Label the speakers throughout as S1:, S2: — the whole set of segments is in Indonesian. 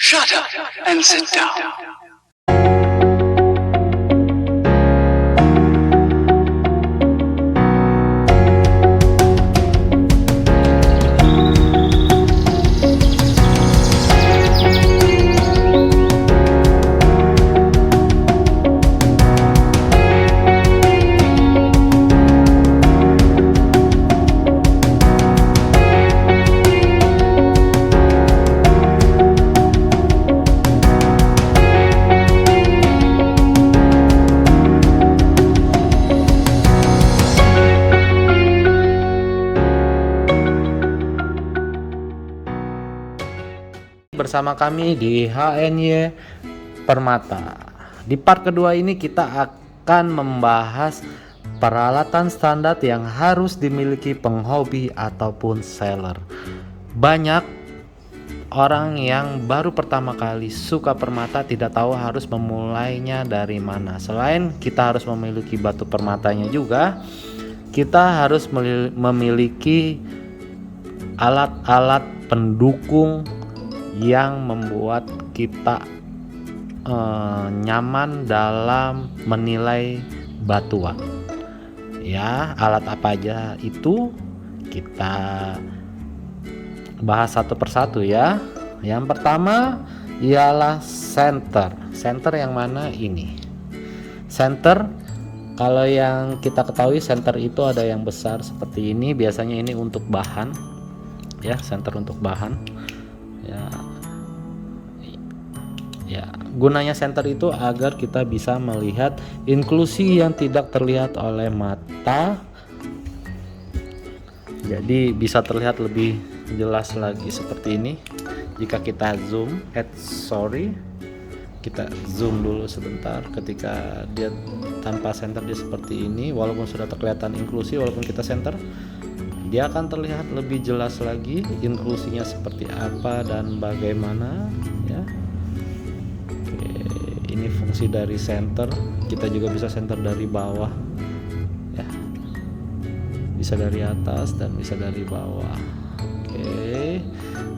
S1: Shut up and sit down.
S2: Bersama kami di HNY Permata. Di part kedua ini kita akan membahas peralatan standar yang harus dimiliki penghobi ataupun seller. Banyak orang yang baru pertama kali suka permata tidak tahu harus memulainya dari mana. Selain kita harus memiliki batu permatanya juga, kita harus memiliki alat-alat pendukung yang membuat kita nyaman dalam menilai batuan. Ya, alat apa aja itu kita bahas satu persatu ya. Yang pertama ialah senter. Senter yang mana ini? Senter, kalau yang kita ketahui senter itu ada yang besar seperti ini, biasanya ini untuk bahan. Ya, senter untuk bahan. Ya, gunanya senter itu agar kita bisa melihat inklusi yang tidak terlihat oleh mata. Jadi bisa terlihat lebih jelas lagi seperti ini. Jika kita kita zoom dulu sebentar. Ketika dia tanpa senter dia seperti ini, walaupun sudah terkelihatan inklusi, walaupun kita senter, dia akan terlihat lebih jelas lagi inklusinya seperti apa dan bagaimana ya. Oke, ini fungsi dari center. Kita juga bisa center dari bawah ya, bisa dari atas dan bisa dari bawah. Oke,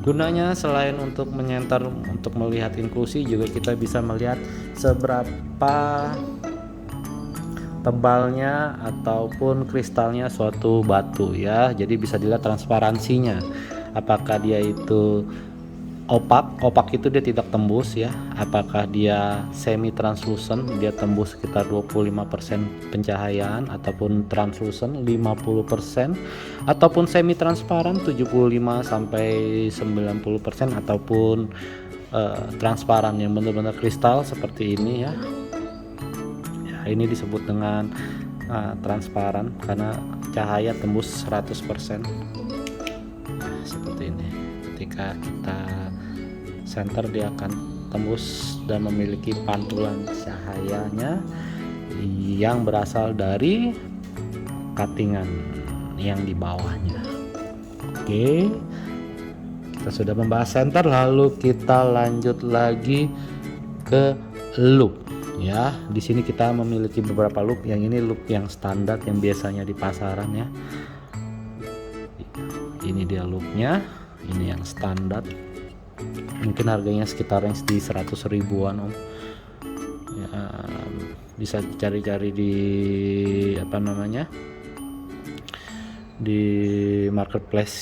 S2: gunanya selain untuk menyenter, untuk melihat inklusi, juga kita bisa melihat seberapa tebalnya ataupun kristalnya suatu batu ya. Jadi bisa dilihat transparansinya, apakah dia itu opak itu dia tidak tembus ya, apakah dia semi translucent, dia tembus sekitar 25% pencahayaan, ataupun translucent 50%, ataupun semi transparan 75 sampai 90%, ataupun transparan yang benar-benar kristal seperti ini ya. Ini disebut dengan transparan karena cahaya tembus 100%. Seperti ini. Ketika kita center, dia akan tembus dan memiliki pantulan cahayanya yang berasal dari cuttingan yang di bawahnya. Oke, kita sudah membahas center, lalu kita lanjut lagi ke loop. Ya, di sini kita memiliki beberapa loop. Yang ini loop yang standar yang biasanya di pasaran ya. Ini dia loopnya, ini yang standar. Mungkin harganya sekitar range di 100 ribuan om. Ya, bisa cari-cari di di marketplace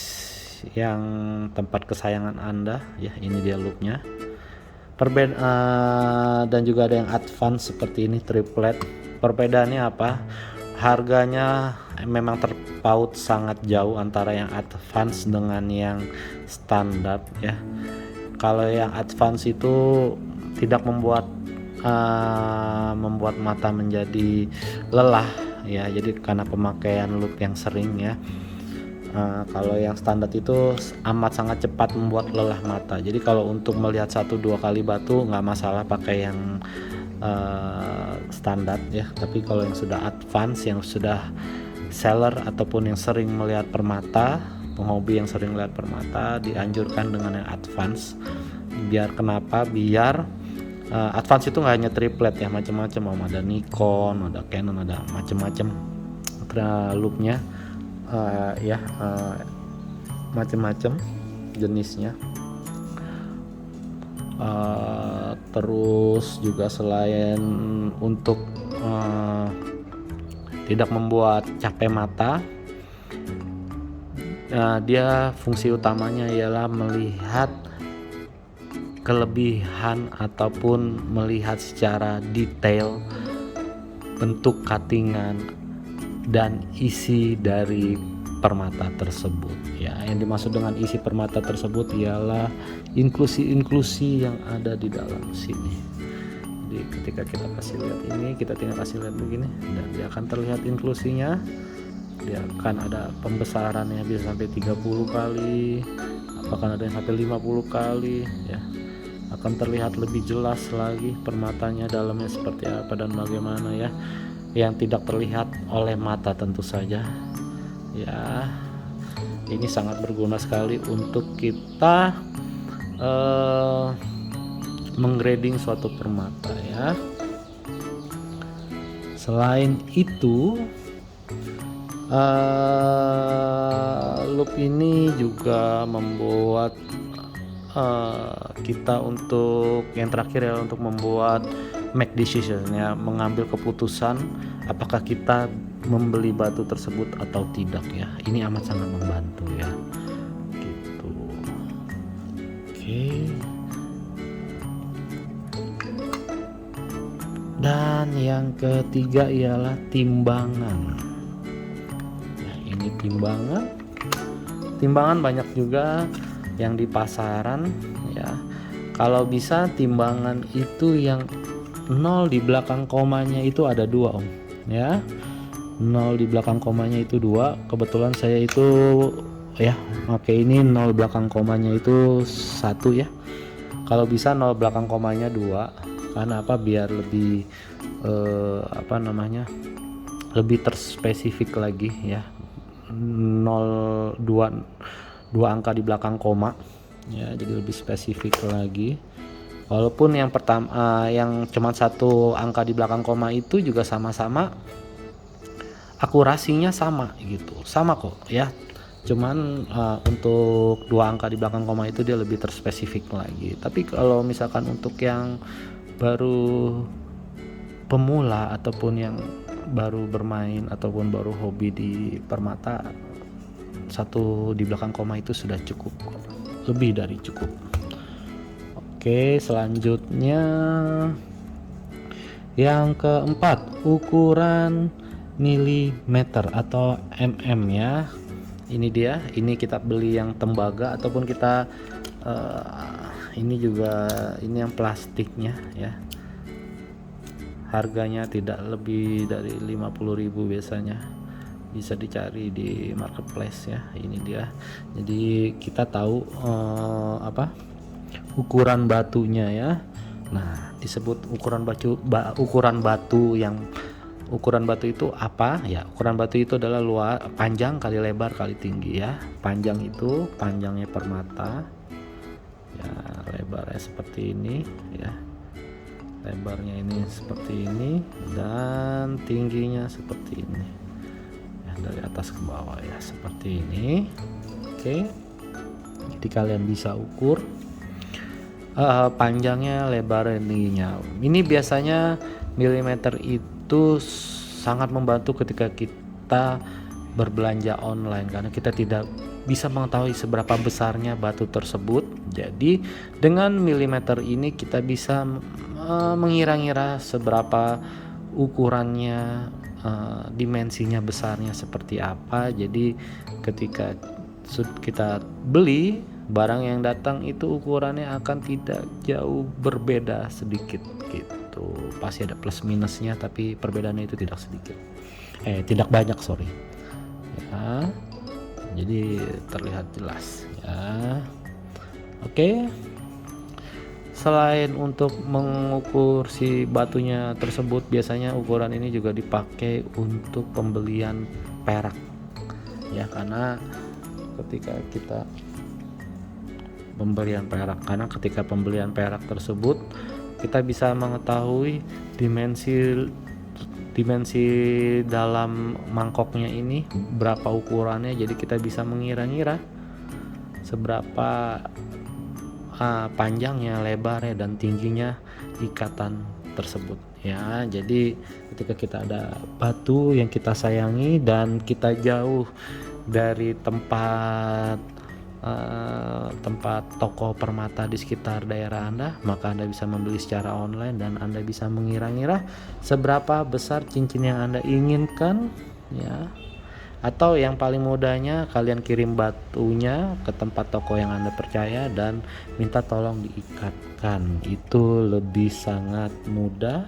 S2: yang tempat kesayangan Anda ya. Ini dia loopnya. Dan juga ada yang advance seperti ini, triplet. Perbedaannya apa? Harganya memang terpaut sangat jauh antara yang advance dengan yang standar ya. Kalau yang advance itu tidak membuat mata menjadi lelah ya, jadi karena pemakaian loop yang sering ya. Kalau yang standar itu amat sangat cepat membuat lelah mata. Jadi kalau untuk melihat 1-2 kali batu nggak masalah pakai yang standar ya. Tapi kalau yang sudah advance, yang sudah seller ataupun yang sering melihat permata, penghobi yang sering melihat permata, dianjurkan dengan yang advance. Biar kenapa? Biar advance itu nggak hanya triplet ya, macam-macam. Ada Nikon, ada Canon, ada macam-macam loopnya. Macam-macam jenisnya. Terus juga selain untuk tidak membuat capek mata, dia fungsi utamanya ialah melihat kelebihan ataupun melihat secara detail bentuk cuttingan dan isi dari permata tersebut ya. Yang dimaksud dengan isi permata tersebut ialah inklusi yang ada di dalam sini. Jadi ketika kita kasih lihat ini, kita tinggal kasih lihat begini dan dia akan terlihat inklusinya. Dia akan ada pembesarannya bisa sampai 30 kali, bahkan ada yang sampai 50 kali ya. Akan terlihat lebih jelas lagi permatanya dalamnya seperti apa dan bagaimana ya, yang tidak terlihat oleh mata tentu saja ya. Ini sangat berguna sekali untuk kita menggrading suatu permata ya. Selain itu loop ini juga membuat kita untuk yang terakhir ya, untuk membuat make decision ya, mengambil keputusan apakah kita membeli batu tersebut atau tidak ya. Ini amat sangat membantu ya gitu. Oke. Dan yang ketiga ialah timbangan. Nah, ini timbangan banyak juga yang di pasaran ya. Kalau bisa timbangan itu yang 0 di belakang komanya itu ada 2 Om ya. 0 di belakang komanya itu 2. Kebetulan saya itu ya oke, ini 0 belakang komanya itu 1 ya. Kalau bisa 0 belakang komanya 2. Karena apa? Biar lebih lebih terspesifik lagi ya. 0 2 angka di belakang koma ya, jadi lebih spesifik lagi. Walaupun yang pertama yang cuma 1 angka di belakang koma itu juga sama-sama akurasinya sama gitu, sama kok ya. Cuman untuk 2 angka di belakang koma itu dia lebih terspesifik lagi. Tapi kalau misalkan untuk yang baru pemula ataupun yang baru bermain ataupun baru hobi di permata, 1 di belakang koma itu sudah cukup, lebih dari cukup. Oke, selanjutnya yang keempat, ukuran milimeter atau mm ya. Ini dia, ini kita beli yang tembaga ataupun kita ini juga, ini yang plastiknya ya. Harganya tidak lebih dari 50.000 biasanya, bisa dicari di marketplace ya. Ini dia. Jadi kita tahu ukuran batunya ya. Nah, disebut ukuran batu itu apa ya? Ukuran batu itu adalah panjang kali lebar kali tinggi ya. Panjang itu panjangnya permata ya, lebarnya seperti ini ya, lebarnya ini seperti ini, dan tingginya seperti ini ya, dari atas ke bawah ya, seperti ini. Oke, jadi kalian bisa ukur panjangnya, lebar, dan tingginya. Ini biasanya milimeter itu sangat membantu ketika kita berbelanja online, karena kita tidak bisa mengetahui seberapa besarnya batu tersebut. Jadi dengan milimeter ini kita bisa mengira-ngira seberapa ukurannya, dimensinya besarnya seperti apa. Jadi ketika kita beli, barang yang datang itu ukurannya akan tidak jauh berbeda sedikit gitu. Pasti ada plus minusnya, tapi perbedaannya itu tidak sedikit, tidak banyak ya. Jadi terlihat jelas ya. Oke. Selain untuk mengukur si batunya tersebut, biasanya ukuran ini juga dipakai untuk pembelian perak ya, karena ketika pembelian perak tersebut kita bisa mengetahui dimensi dalam mangkoknya ini berapa ukurannya. Jadi kita bisa mengira-ngira seberapa panjangnya, lebarnya, dan tingginya ikatan tersebut ya. Jadi ketika kita ada batu yang kita sayangi dan kita jauh dari tempat toko permata di sekitar daerah Anda, maka Anda bisa membeli secara online dan Anda bisa mengira-ngira seberapa besar cincin yang Anda inginkan ya. Atau yang paling mudahnya, kalian kirim batunya ke tempat toko yang Anda percaya dan minta tolong diikatkan. Itu lebih sangat mudah.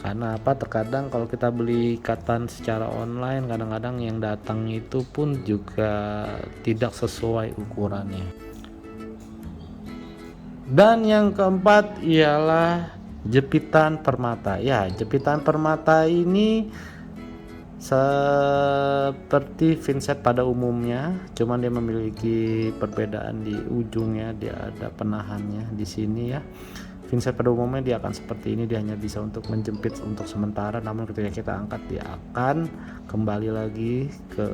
S2: Karena apa? Terkadang kalau kita beli ikatan secara online, kadang-kadang yang datang itu pun juga tidak sesuai ukurannya. Dan yang keempat ialah jepitan permata. Ya, jepitan permata ini seperti vinset pada umumnya, cuman dia memiliki perbedaan di ujungnya. Dia ada penahannya di sini ya. Vinset pada umumnya dia akan seperti ini, dia hanya bisa untuk menjepit untuk sementara, namun ketika kita angkat dia akan kembali lagi ke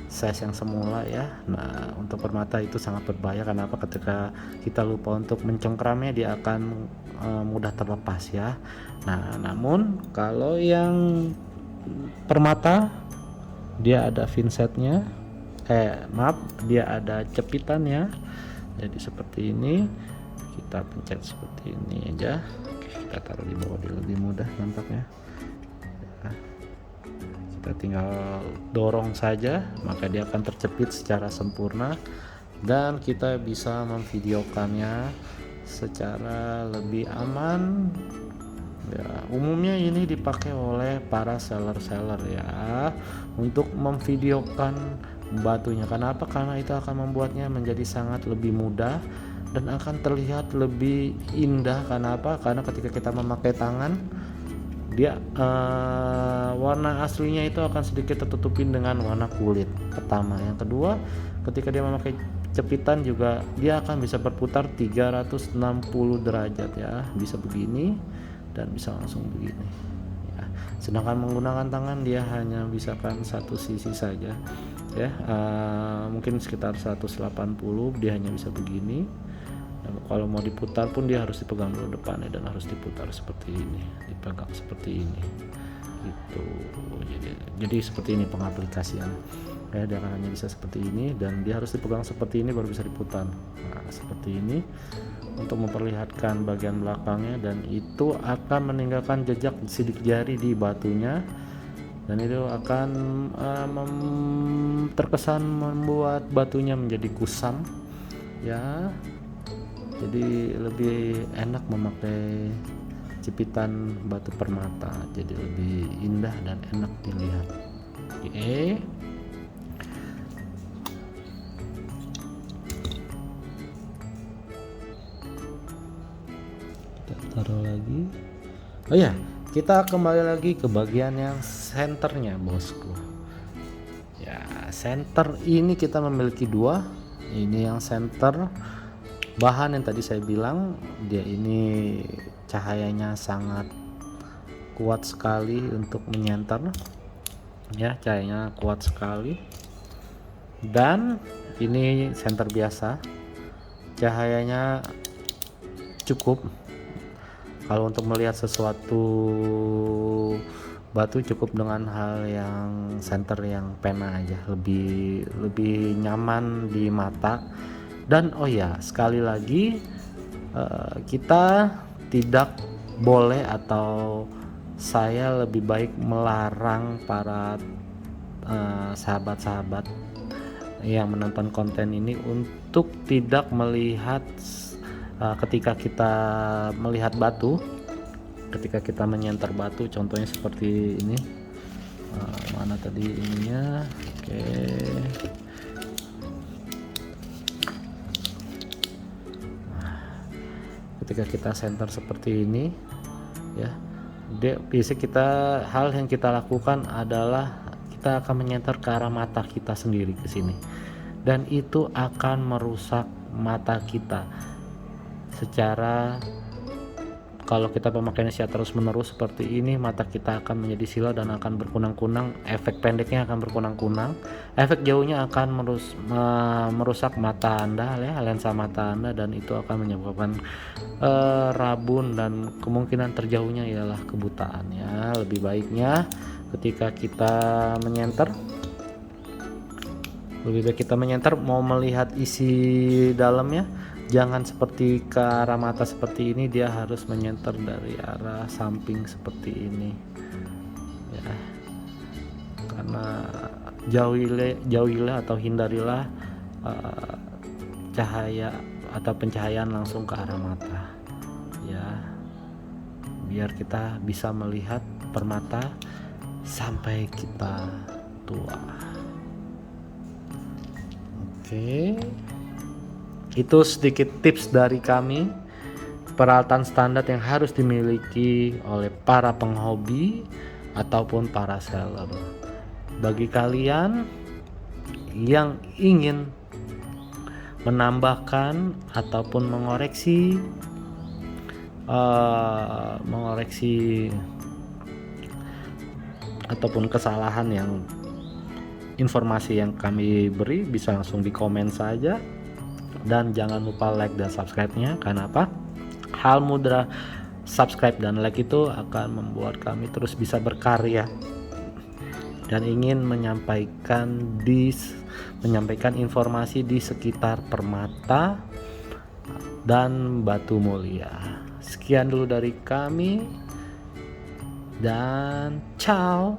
S2: size yang semula ya. Nah, untuk permata itu sangat berbahaya karena apa? Ketika kita lupa untuk mencengkramnya, dia akan mudah terlepas ya. Nah, namun kalau yang permata dia ada vinsetnya, dia ada cepitannya. Jadi seperti ini, kita pencet seperti ini aja. Oke, kita taruh di bawah dia lebih mudah nampaknya. Kita tinggal dorong saja, maka dia akan tercepit secara sempurna dan kita bisa memvideokannya secara lebih aman ya. Umumnya ini dipakai oleh para seller ya untuk memvideokan batunya. Kenapa? Karena itu akan membuatnya menjadi sangat lebih mudah dan akan terlihat lebih indah. Kenapa? Karena ketika kita memakai tangan, dia warna aslinya itu akan sedikit tertutupin dengan warna kulit pertama. Yang kedua, ketika dia memakai cepitan juga dia akan bisa berputar 360 derajat ya, bisa begini dan bisa langsung begini ya. Sedangkan menggunakan tangan dia hanya bisakan satu sisi saja ya, mungkin sekitar 180, dia hanya bisa begini. Dan kalau mau diputar pun dia harus dipegang dulu depannya dan harus diputar seperti ini, dipegang seperti ini gitu. Jadi seperti ini pengaplikasian ya, dia hanya bisa seperti ini dan dia harus dipegang seperti ini baru bisa diputar. Nah, seperti ini untuk memperlihatkan bagian belakangnya, dan itu akan meninggalkan jejak sidik jari di batunya dan itu akan terkesan membuat batunya menjadi kusam ya. Jadi lebih enak memakai jepitan batu permata, jadi lebih indah dan enak dilihat. Oke. Kita taruh lagi. Oh ya, kita kembali lagi ke bagian yang senternya, bosku. Ya, center ini kita memiliki dua. Ini yang center. Bahan yang tadi saya bilang, dia ini cahayanya sangat kuat sekali untuk menyenter ya, cahayanya kuat sekali. Dan ini senter biasa, cahayanya cukup. Kalau untuk melihat sesuatu batu cukup dengan hal yang senter yang pena aja, lebih nyaman di mata. Dan oh ya, sekali lagi kita tidak boleh, atau saya lebih baik melarang para sahabat-sahabat yang menonton konten ini untuk tidak melihat ketika kita melihat batu, ketika kita menyenter batu, contohnya seperti ini. Mana tadi ininya? Oke. Ketika kita center seperti ini ya, hal yang kita lakukan adalah kita akan menyenter ke arah mata kita sendiri ke sini, dan itu akan merusak mata kita secara Kalau kita pemakaiannya secara terus menerus seperti ini, mata kita akan menjadi silau dan akan berkunang-kunang. Efek pendeknya akan berkunang-kunang, efek jauhnya akan merusak mata Anda ya, lensa mata Anda, dan itu akan menyebabkan rabun, dan kemungkinan terjauhnya ialah kebutaan ya. Lebih baiknya ketika kita menyenter, lebih baik kita menyenter mau melihat isi dalamnya, jangan seperti ke arah mata seperti ini, dia harus menyenter dari arah samping seperti ini ya, karena jauhilah atau hindarilah cahaya atau pencahayaan langsung ke arah mata ya, biar kita bisa melihat permata sampai kita tua. Oke, itu sedikit tips dari kami, peralatan standar yang harus dimiliki oleh para penghobi ataupun para seller. Bagi kalian yang ingin menambahkan ataupun mengoreksi ataupun kesalahan yang informasi yang kami beri, bisa langsung di komen saja, dan jangan lupa like dan subscribe-nya. Karena apa? Hal mudah subscribe dan like itu akan membuat kami terus bisa berkarya dan ingin menyampaikan informasi di sekitar permata dan batu mulia. Sekian dulu dari kami dan ciao.